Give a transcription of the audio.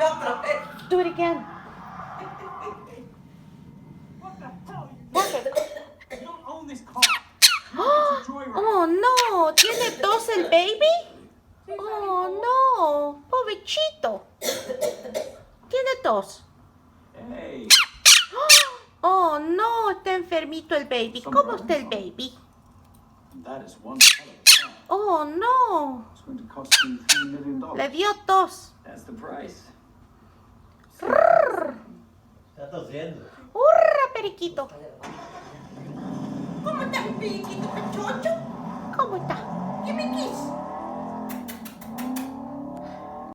otra vez. Do it again. What the hell? What the... You don't own this car. It's a joyride. Oh no, ¿tiene tos el baby? Oh no, pobrecito. ¿Tiene tos? Hey. Oh no, está enfermito el baby. ¿Cómo está el baby? That is one hell of a car. Oh no, It's going to cost me $3 million. le dio tos. That's the price. Está tosiendo. ¡Hurra, periquito! ¿Cómo estás, periquito pechocho? ¿Cómo está? Give me a kiss.